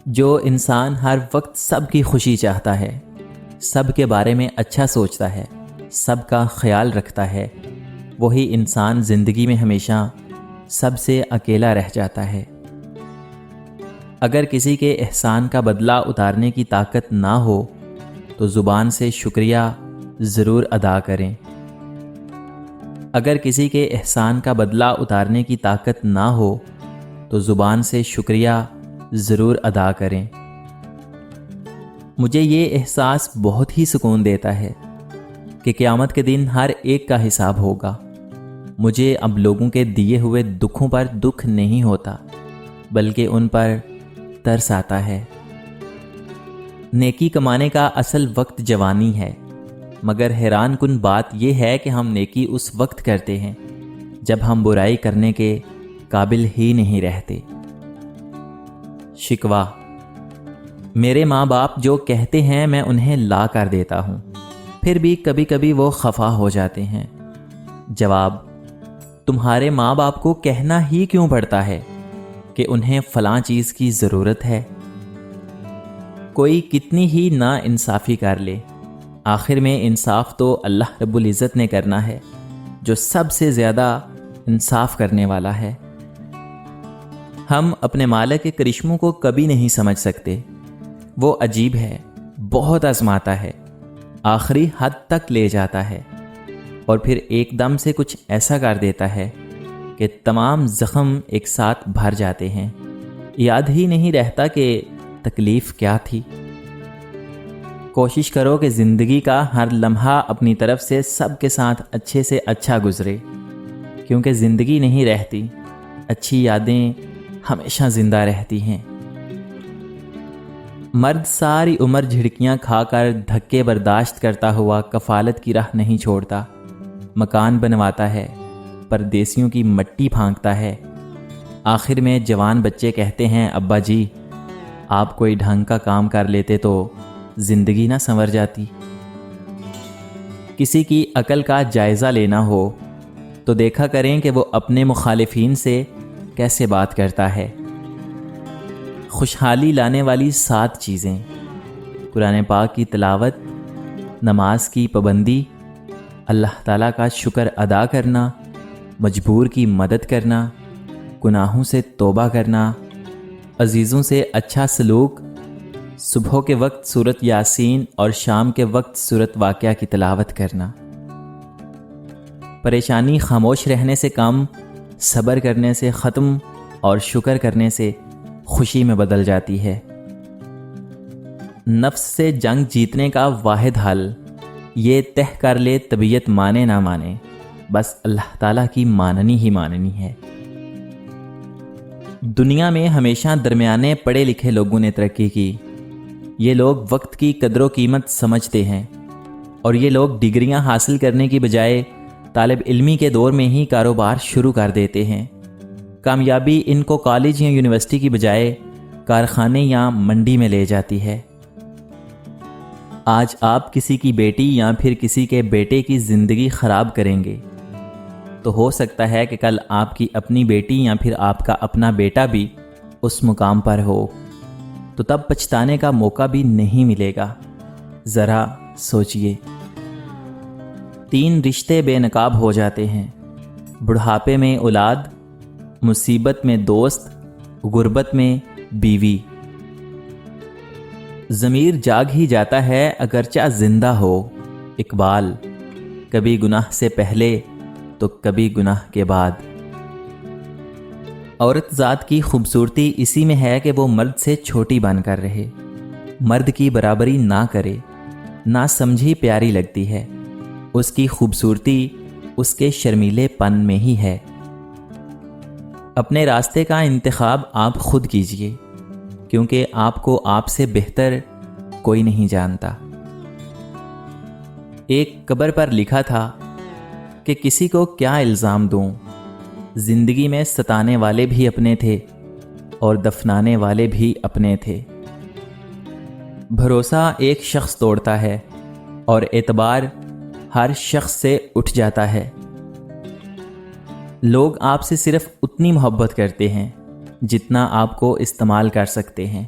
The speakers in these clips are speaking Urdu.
جو انسان ہر وقت سب کی خوشی چاہتا ہے، سب کے بارے میں اچھا سوچتا ہے، سب کا خیال رکھتا ہے، وہی انسان زندگی میں ہمیشہ سب سے اکیلا رہ جاتا ہے۔ اگر کسی کے احسان کا بدلہ اتارنے کی طاقت نہ ہو تو زبان سے شکریہ ضرور ادا کریں۔ اگر کسی کے احسان کا بدلہ اتارنے کی طاقت نہ ہو تو زبان سے شکریہ ضرور ادا کریں۔ مجھے یہ احساس بہت ہی سکون دیتا ہے کہ قیامت کے دن ہر ایک کا حساب ہوگا۔ مجھے اب لوگوں کے دیے ہوئے دکھوں پر دکھ نہیں ہوتا، بلکہ ان پر ترس آتا ہے۔ نیکی کمانے کا اصل وقت جوانی ہے، مگر حیران کن بات یہ ہے کہ ہم نیکی اس وقت کرتے ہیں جب ہم برائی کرنے کے قابل ہی نہیں رہتے۔ شکوہ: میرے ماں باپ جو کہتے ہیں میں انہیں لا کر دیتا ہوں، پھر بھی کبھی کبھی وہ خفا ہو جاتے ہیں۔ جواب: تمہارے ماں باپ کو کہنا ہی کیوں پڑتا ہے کہ انہیں فلاں چیز کی ضرورت ہے؟ کوئی کتنی ہی نا انصافی کر لے، آخر میں انصاف تو اللہ رب العزت نے کرنا ہے، جو سب سے زیادہ انصاف کرنے والا ہے۔ ہم اپنے مالک کے کرشموں کو کبھی نہیں سمجھ سکتے۔ وہ عجیب ہے، بہت آزماتا ہے، آخری حد تک لے جاتا ہے، اور پھر ایک دم سے کچھ ایسا کر دیتا ہے کہ تمام زخم ایک ساتھ بھر جاتے ہیں، یاد ہی نہیں رہتا کہ تکلیف کیا تھی۔ کوشش کرو کہ زندگی کا ہر لمحہ اپنی طرف سے سب کے ساتھ اچھے سے اچھا گزرے، کیونکہ زندگی نہیں رہتی، اچھی یادیں ہمیشہ زندہ رہتی ہیں۔ مرد ساری عمر جھڑکیاں کھا کر دھکے برداشت کرتا ہوا کفالت کی راہ نہیں چھوڑتا، مکان بنواتا ہے، پردیسیوں کی مٹی پھانکتا ہے۔ آخر میں جوان بچے کہتے ہیں، ابا جی آپ کوئی ڈھنگ کا کام کر لیتے تو زندگی نہ سنور جاتی۔ کسی کی عقل کا جائزہ لینا ہو تو دیکھا کریں کہ وہ اپنے مخالفین سے کیسے بات کرتا ہے۔ خوشحالی لانے والی 7 چیزیں: قرآن پاک کی تلاوت، نماز کی پابندی، اللہ تعالیٰ کا شکر ادا کرنا، مجبور کی مدد کرنا، گناہوں سے توبہ کرنا، عزیزوں سے اچھا سلوک، صبح کے وقت سورۃ یاسین اور شام کے وقت سورۃ واقعہ کی تلاوت کرنا۔ پریشانی خاموش رہنے سے کم، صبر کرنے سے ختم، اور شکر کرنے سے خوشی میں بدل جاتی ہے۔ نفس سے جنگ جیتنے کا واحد حل یہ طے کر لے، طبیعت مانے نہ مانے، بس اللہ تعالیٰ کی ماننی ہی ماننی ہے۔ دنیا میں ہمیشہ درمیانے پڑھے لکھے لوگوں نے ترقی کی۔ یہ لوگ وقت کی قدر و قیمت سمجھتے ہیں، اور یہ لوگ ڈگریاں حاصل کرنے کی بجائے طالب علمی کے دور میں ہی کاروبار شروع کر دیتے ہیں۔ کامیابی ان کو کالج یا یونیورسٹی کی بجائے کارخانے یا منڈی میں لے جاتی ہے۔ آج آپ کسی کی بیٹی یا پھر کسی کے بیٹے کی زندگی خراب کریں گے تو ہو سکتا ہے کہ کل آپ کی اپنی بیٹی یا پھر آپ کا اپنا بیٹا بھی اس مقام پر ہو، تو تب پچھتانے کا موقع بھی نہیں ملے گا۔ ذرا سوچئے۔ 3 رشتے بے نقاب ہو جاتے ہیں: بڑھاپے میں اولاد، مصیبت میں دوست، غربت میں بیوی۔ ضمیر جاگ ہی جاتا ہے اگرچہ زندہ ہو۔ اقبال: کبھی گناہ سے پہلے تو کبھی گناہ کے بعد۔ عورت ذات کی خوبصورتی اسی میں ہے کہ وہ مرد سے چھوٹی بن کر رہے، مرد کی برابری نہ کرے، نہ سمجھی پیاری لگتی ہے۔ اس کی خوبصورتی اس کے شرمیلے پن میں ہی ہے۔ اپنے راستے کا انتخاب آپ خود کیجئے، کیونکہ آپ کو آپ سے بہتر کوئی نہیں جانتا۔ ایک قبر پر لکھا تھا کہ کسی کو کیا الزام دوں، زندگی میں ستانے والے بھی اپنے تھے اور دفنانے والے بھی اپنے تھے۔ بھروسہ ایک شخص توڑتا ہے اور اعتبار ہر شخص سے اٹھ جاتا ہے۔ لوگ آپ سے صرف اتنی محبت کرتے ہیں جتنا آپ کو استعمال کر سکتے ہیں۔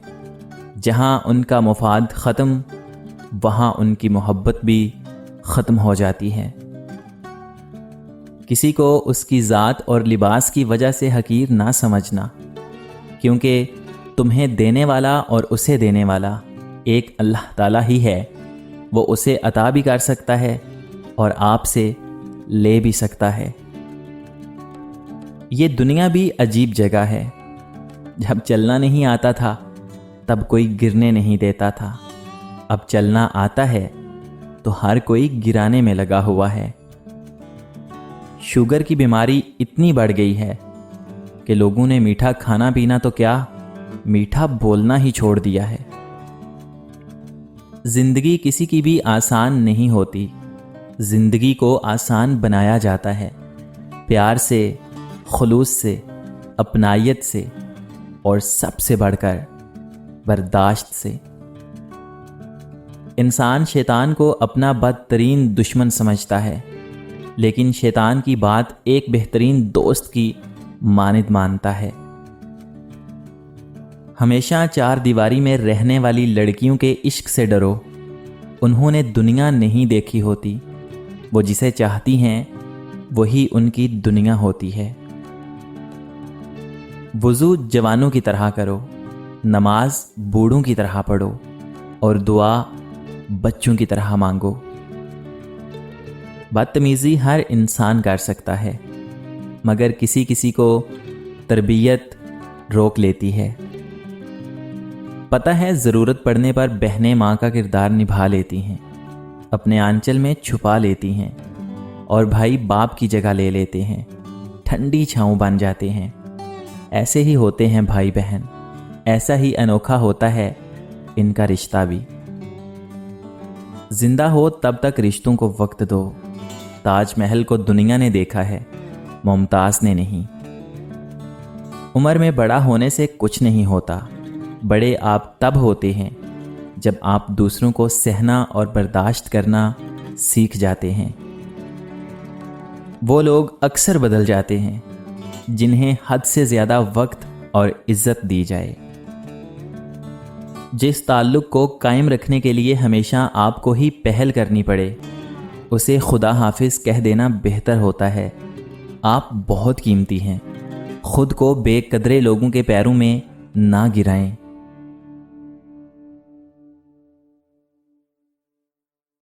جہاں ان کا مفاد ختم وہاں ان کی محبت بھی ختم ہو جاتی ہے۔ کسی کو اس کی ذات اور لباس کی وجہ سے حقیر نہ سمجھنا، کیونکہ تمہیں دینے والا اور اسے دینے والا ایک اللہ تعالیٰ ہی ہے۔ وہ اسے عطا بھی کر سکتا ہے اور آپ سے لے بھی سکتا ہے۔ یہ دنیا بھی عجیب جگہ ہے۔ جب چلنا نہیں آتا تھا تب کوئی گرنے نہیں دیتا تھا، اب چلنا آتا ہے تو ہر کوئی گرانے میں لگا ہوا ہے۔ شوگر کی بیماری اتنی بڑھ گئی ہے کہ لوگوں نے میٹھا کھانا پینا تو کیا، میٹھا بولنا ہی چھوڑ دیا ہے۔ زندگی کسی کی بھی آسان نہیں ہوتی، زندگی کو آسان بنایا جاتا ہے پیار سے، خلوص سے، اپنائیت سے، اور سب سے بڑھ کر برداشت سے۔ انسان شیطان کو اپنا بدترین دشمن سمجھتا ہے، لیکن شیطان کی بات ایک بہترین دوست کی مانند مانتا ہے۔ ہمیشہ چار دیواری میں رہنے والی لڑکیوں کے عشق سے ڈرو، انہوں نے دنیا نہیں دیکھی ہوتی، وہ جسے چاہتی ہیں وہی ان کی دنیا ہوتی ہے۔ وضو جوانوں کی طرح کرو، نماز بوڑھوں کی طرح پڑھو، اور دعا بچوں کی طرح مانگو۔ بدتمیزی ہر انسان کر سکتا ہے، مگر کسی کسی کو تربیت روک لیتی ہے۔ پتہ ہے ضرورت پڑنے پر بہنیں ماں کا کردار نبھا لیتی ہیں، اپنے آنچل میں چھپا لیتی ہیں، اور بھائی باپ کی جگہ لے لیتے ہیں، ٹھنڈی چھاؤں بن جاتے ہیں۔ ایسے ہی ہوتے ہیں بھائی بہن، ایسا ہی انوکھا ہوتا ہے ان کا رشتہ بھی۔ زندہ ہو تب تک رشتوں کو وقت دو۔ تاج محل کو دنیا نے دیکھا ہے، ممتاز نے نہیں۔ عمر میں بڑا ہونے سے کچھ نہیں ہوتا، بڑے آپ تب ہوتے ہیں جب آپ دوسروں کو سہنا اور برداشت کرنا سیکھ جاتے ہیں۔ وہ لوگ اکثر بدل جاتے ہیں جنہیں حد سے زیادہ وقت اور عزت دی جائے۔ جس تعلق کو قائم رکھنے کے لیے ہمیشہ آپ کو ہی پہل کرنی پڑے، اسے خدا حافظ کہہ دینا بہتر ہوتا ہے۔ آپ بہت قیمتی ہیں، خود کو بے قدرے لوگوں کے پیروں میں نہ گرائیں۔